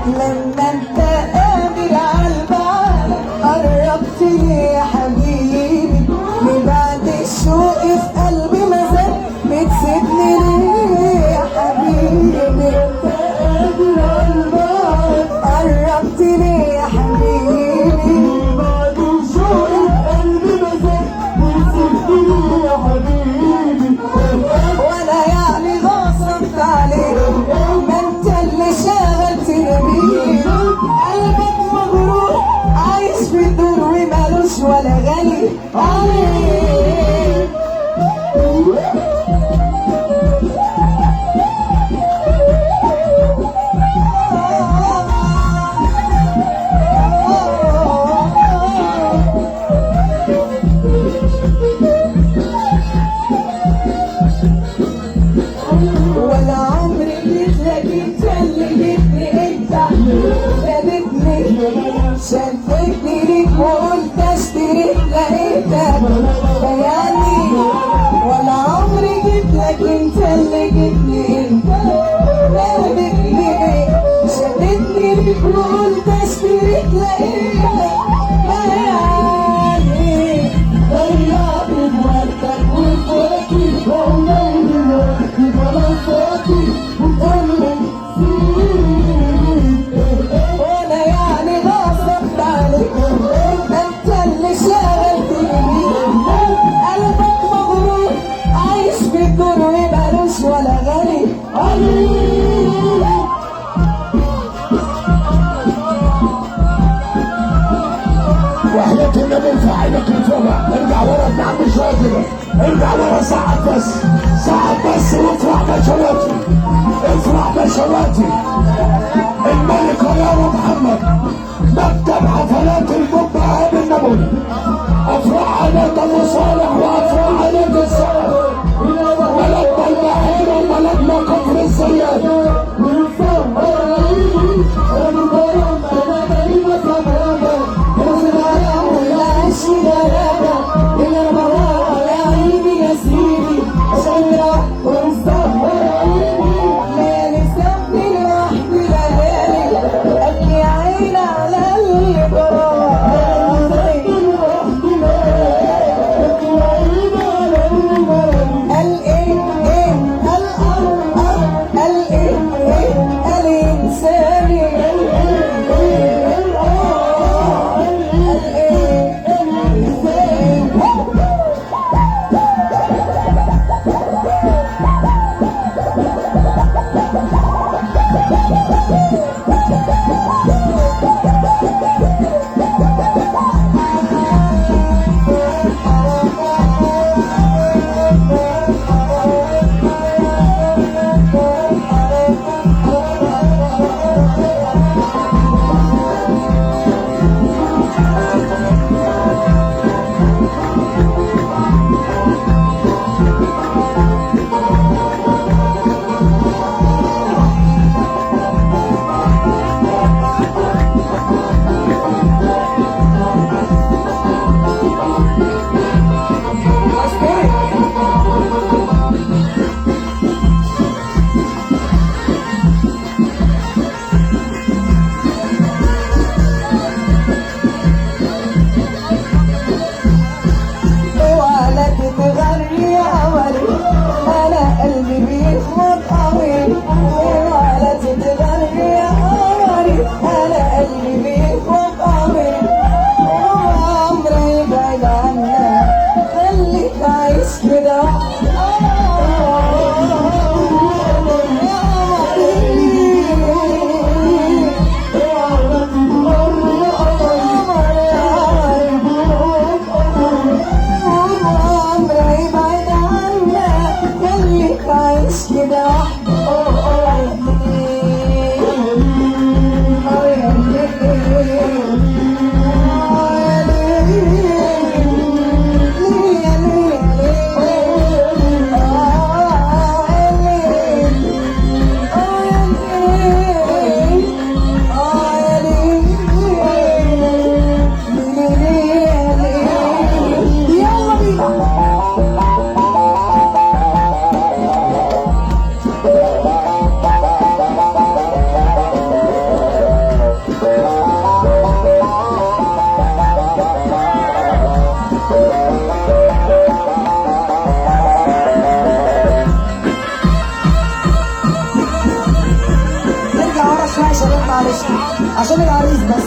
لما انت قادر عالبال قربت لي يا حبيبي، من بعد الشوق في قلبي مازال بتسيبني ليه يا حبيبي؟ انت قادر عالبال قربت لي يا حبيبي، من بعد الشوق في قلبي مازال بتسيبني ليه يا حبيبي؟ وانا يعني غصبت عليك، ما انت اللي شغلتني بيه. قلبك مغرور عايش في الدور ومالوش ولا غالي عليك. ولا عمري جيتلك انت اللي جيتني، انت خدتني شدتني ليك وقلت اشتريك لقيتك يعني. ولا عمري جيتلك انت اللي جيتني، انت خدتني شدتني ليك وقلت اشتريك لقيتك يعني. ضيعت بوقتك وفوتي وعمري دلوقتي بلطاتي وكل وانا يعني غصبت عليك، انت اللي شغلتني بيه. قلبك مغرور عايش في الدور ومالوش ولا غالي عليك. وحياة النبي ارفع عينك لفوق، ارجع ورا ابن عمي شويه كده، ارجع ورا ساعد بس، ساعد بس وافرح بشواتي، افرح بشواتي. الملك يا محمد مكتب حفلات البوب عام النبوي، افرح عليك ابو صالح وافرح عليك السلام، ملكنا البحير وملكنا كفر الزيات. ابكي عين على اللي جرى. يا شباب معلش عشان العريس بس.